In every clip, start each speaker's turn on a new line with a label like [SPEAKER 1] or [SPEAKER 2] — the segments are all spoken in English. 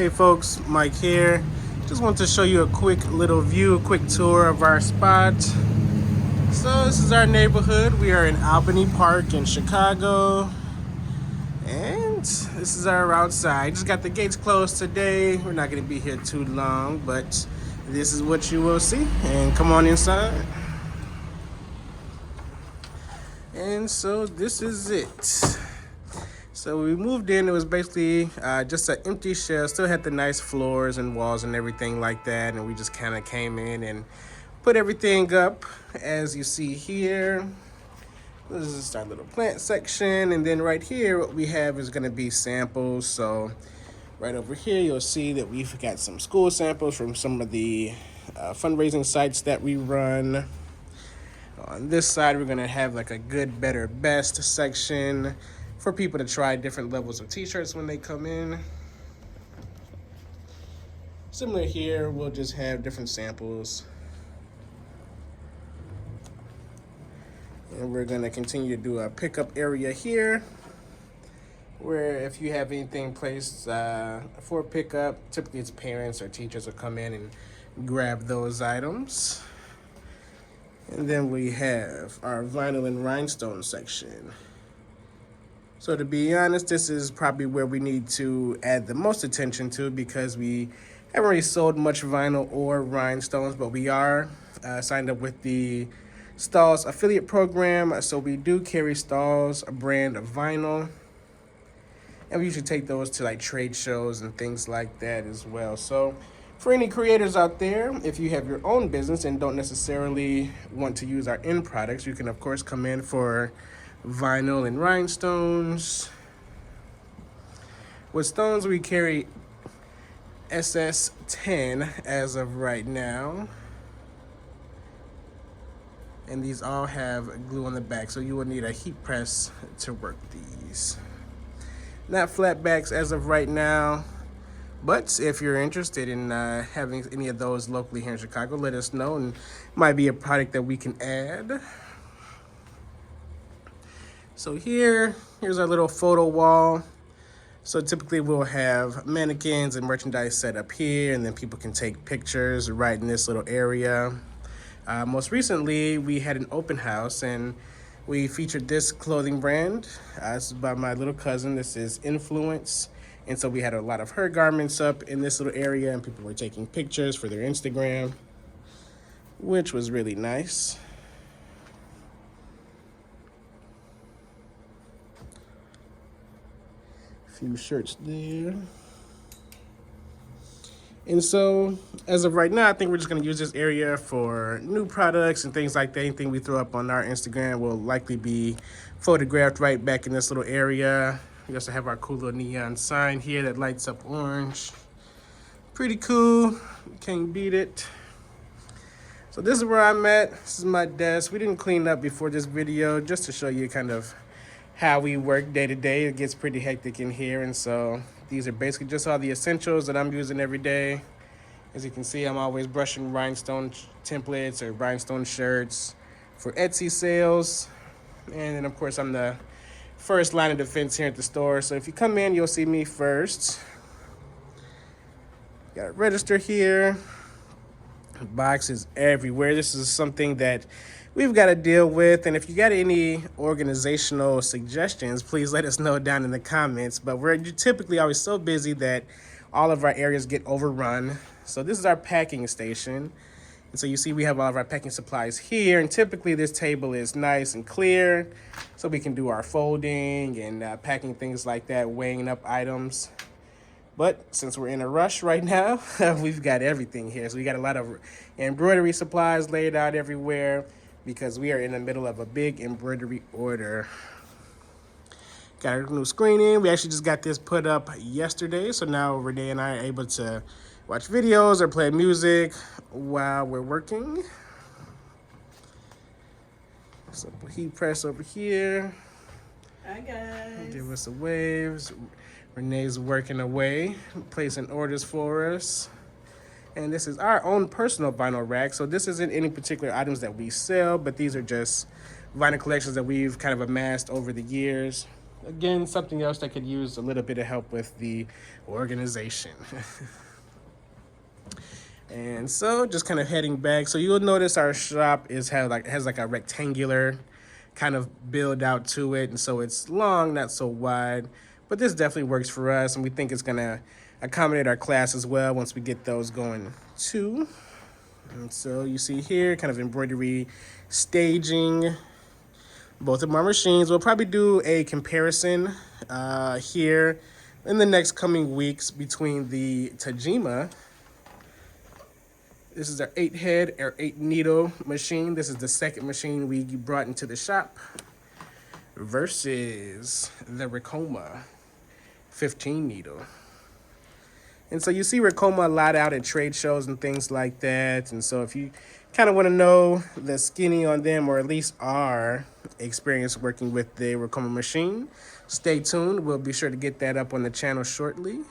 [SPEAKER 1] Hey folks, Mike here. Just want to show you a quick little view, a quick tour of our spot. So this is our neighborhood. We are in Albany Park in Chicago. And this is our outside. Just got the gates closed today. We're not going to be here too long, but this is what you will see. And come on inside. And so this is it. So we moved in, it was basically just an empty shell, still had the nice floors and walls and everything like that, and we just kind of came in and put everything up as you see here. This is our little plant section, and then right here what we have is going to be samples. So right over here you'll see that we've got some school samples from some of the fundraising sites that we run. On this side we're going to have like a good, better, best section for people to try different levels of t-shirts when they come in. Similar here, we'll just have different samples. And we're gonna continue to do a pickup area here, where if you have anything placed for pickup, typically it's parents or teachers will come in and grab those items. And then we have our vinyl and rhinestone section. So to be honest, this is probably where we need to add the most attention to, because we haven't really sold much vinyl or rhinestones, but we are signed up with the Stalls affiliate program. So we do carry Stalls, a brand of vinyl, and we usually take those to like trade shows and things like that as well. So for any creators out there, if you have your own business and don't necessarily want to use our end products, you can of course come in for vinyl and rhinestones. With stones, we carry SS10 as of right now. And these all have glue on the back, so you will need a heat press to work these. Not flatbacks as of right now, but if you're interested in having any of those locally here in Chicago, let us know, and it might be a product that we can add. So here's our little photo wall. So typically we'll have mannequins and merchandise set up here, and then people can take pictures right in this little area. Most recently, we had an open house and we featured this clothing brand. This is by my little cousin. This is Influence. And so we had a lot of her garments up in this little area, and people were taking pictures for their Instagram, which was really nice. Few shirts there. And so as of right now, I think we're just going to use this area for new products and things like that. Anything we throw up on our Instagram will likely be photographed right back in this little area. We also have our cool little neon sign here that lights up orange. Pretty cool. Can't beat it. So this is where I'm at. This is my desk. We didn't clean up before this video, just to show you kind of how we work day to day. It gets pretty hectic in here, and so these are basically just all the essentials that I'm using every day. As you can see, I'm always brushing rhinestone templates or rhinestone shirts for Etsy sales. And then of course I'm the first line of defense here at the store. So if you come in, you'll see me first. Got a register here. Boxes everywhere. This is something that we've got to deal with, and if you got any organizational suggestions, please let us know down in the comments. But we're typically always so busy that all of our areas get overrun. So this is our packing station, and so you see we have all of our packing supplies here, and typically this table is nice and clear so we can do our folding and packing things like that, weighing up items. But since we're in a rush right now, we've got everything here. So we got a lot of embroidery supplies laid out everywhere, because we are in the middle of a big embroidery order. Got a new screening. We actually just got this put up yesterday, so now Renee and I are able to watch videos or play music while we're working. Simple heat press over here.
[SPEAKER 2] Hi guys.
[SPEAKER 1] Give us some waves. Renee's working away, placing orders for us. And this is our own personal vinyl rack. So this isn't any particular items that we sell, but these are just vinyl collections that we've kind of amassed over the years. Again, something else that could use a little bit of help with the organization. And so just kind of heading back. So you'll notice our shop has like a rectangular kind of build out to it. And so it's long, not so wide. But this definitely works for us. And we think it's going to accommodate our class as well once we get those going too. And so you see here kind of embroidery staging. Both of our machines. We'll probably do a comparison here in the next coming weeks between the Tajima. This is our 8-head or 8-needle machine. This is the second machine we brought into the shop versus the Ricoma 15-needle. And so you see Ricoma a lot out at trade shows and things like that. And so if you kind of want to know the skinny on them, or at least our experience working with the Ricoma machine, stay tuned. We'll be sure to get that up on the channel shortly.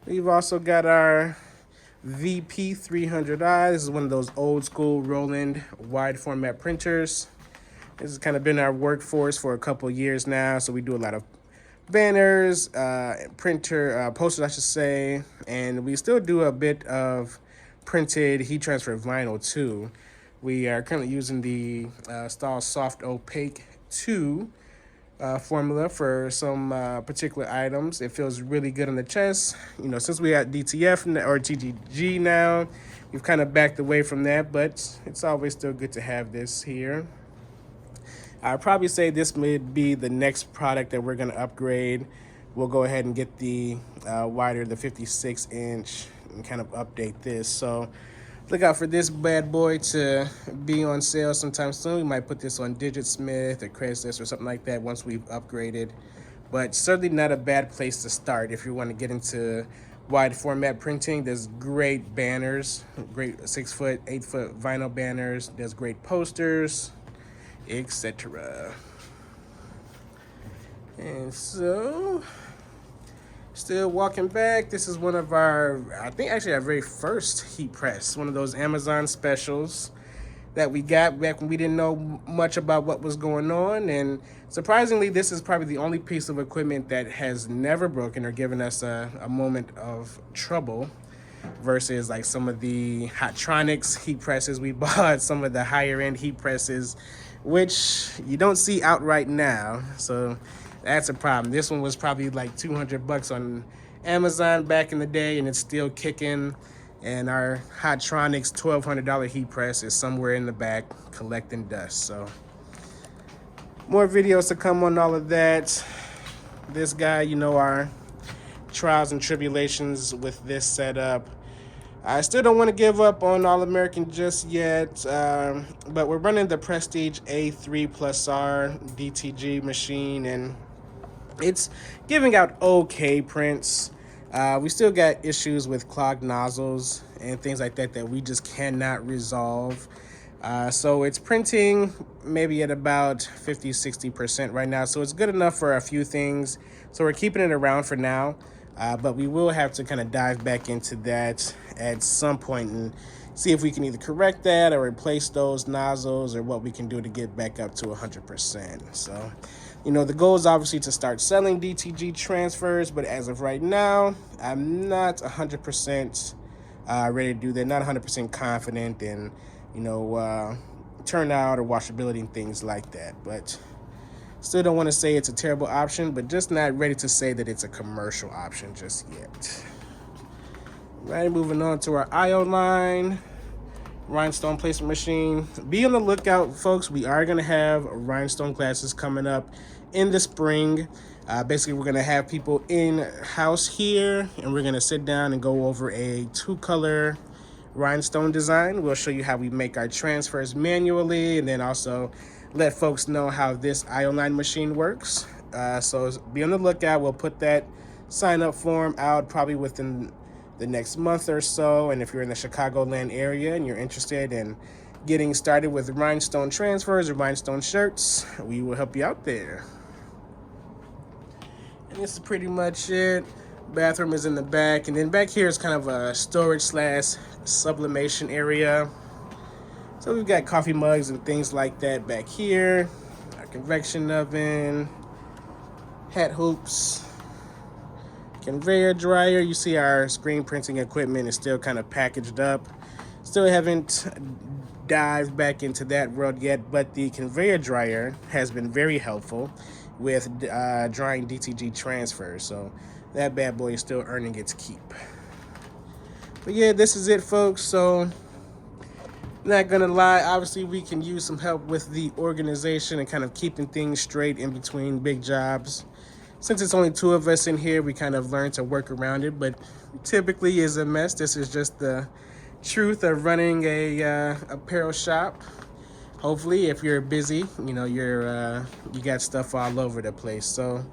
[SPEAKER 1] We've also got our VP 300i. This is one of those old school Roland wide format printers. This has kind of been our workforce for a couple of years now. So we do a lot of banners, posters, I should say, and we still do a bit of printed heat transfer vinyl too. We are currently using the Stahl Soft Opaque 2 formula for some particular items. It feels really good on the chest. You know, since we at DTF or TGG now, we've kind of backed away from that, but it's always still good to have this here. I'd probably say this may be the next product that we're going to upgrade. We'll go ahead and get the wider, the 56-inch, and kind of update this. So look out for this bad boy to be on sale sometime soon. We might put this on Digitsmith or Craigslist or something like that once we've upgraded. But certainly not a bad place to start if you want to get into wide format printing. There's great banners, great 6-foot, 8-foot vinyl banners. There's great posters, etc. And so, still walking back, this is one of our, I think actually our very first heat press, one of those Amazon specials that we got back when we didn't know much about what was going on. And surprisingly, this is probably the only piece of equipment that has never broken or given us a moment of trouble, versus like some of the Hotronix heat presses we bought, some of the higher end heat presses, which you don't see out right now. So that's a problem. This one was probably like $200 on Amazon back in the day, and it's still kicking. And our Hotronix $1,200 heat press is somewhere in the back collecting dust. So more videos to come on all of that. This guy, you know, our trials and tribulations with this setup. I still don't want to give up on All American just yet, but we're running the Prestige A3 Plus R DTG machine, and it's giving out okay prints. We still got issues with clogged nozzles and things like that that we just cannot resolve. So it's printing maybe at about 50-60% right now. So it's good enough for a few things. So we're keeping it around for now. But we will have to kind of dive back into that at some point and see if we can either correct that or replace those nozzles, or what we can do to get back up to 100%. So, you know, the goal is obviously to start selling DTG transfers, but as of right now, I'm not 100% ready to do that. Not 100% confident in, you know, turnout or washability and things like that. But still don't want to say it's a terrible option, but just not ready to say that it's a commercial option just yet. Right, moving on to our IO line, rhinestone placement machine. Be on the lookout, folks. We are going to have rhinestone classes coming up in the spring. Basically, we're going to have people in-house here, and we're going to sit down and go over a 2-color rhinestone design. We'll show you how we make our transfers manually, and then also let folks know how this IO line machine works. So be on the lookout. We'll put that sign-up form out probably within the next month or so. And if you're in the Chicagoland area and you're interested in getting started with rhinestone transfers or rhinestone shirts, we will help you out there. And this is pretty much it. Bathroom is in the back, and then back here is kind of a storage / sublimation area. So we've got coffee mugs and things like that back here. Our convection oven, hat hoops, conveyor dryer. You see our screen printing equipment is still kind of packaged up. Still haven't dived back into that world yet, but the conveyor dryer has been very helpful with drying DTG transfers. So that bad boy is still earning its keep. But yeah, this is it, folks. So not gonna lie, obviously we can use some help with the organization and kind of keeping things straight in between big jobs. Since it's only 2 of us in here, we kind of learned to work around it, but typically is a mess. This is just the truth of running a apparel shop. Hopefully, if you're busy, you know, you got stuff all over the place. So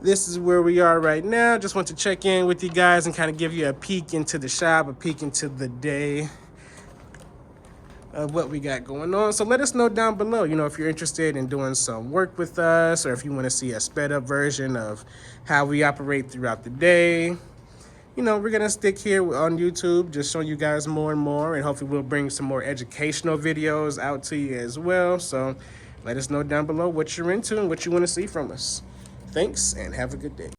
[SPEAKER 1] this is where we are right now. Just want to check in with you guys and kind of give you a peek into the shop, a peek into the day of what we got going on. So let us know down below, you know, if you're interested in doing some work with us, or if you want to see a sped up version of how we operate throughout the day. You know, we're gonna stick here on YouTube, just showing you guys more and more, and hopefully we'll bring some more educational videos out to you as well. So let us know down below what you're into and what you want to see from us. Thanks, and have a good day.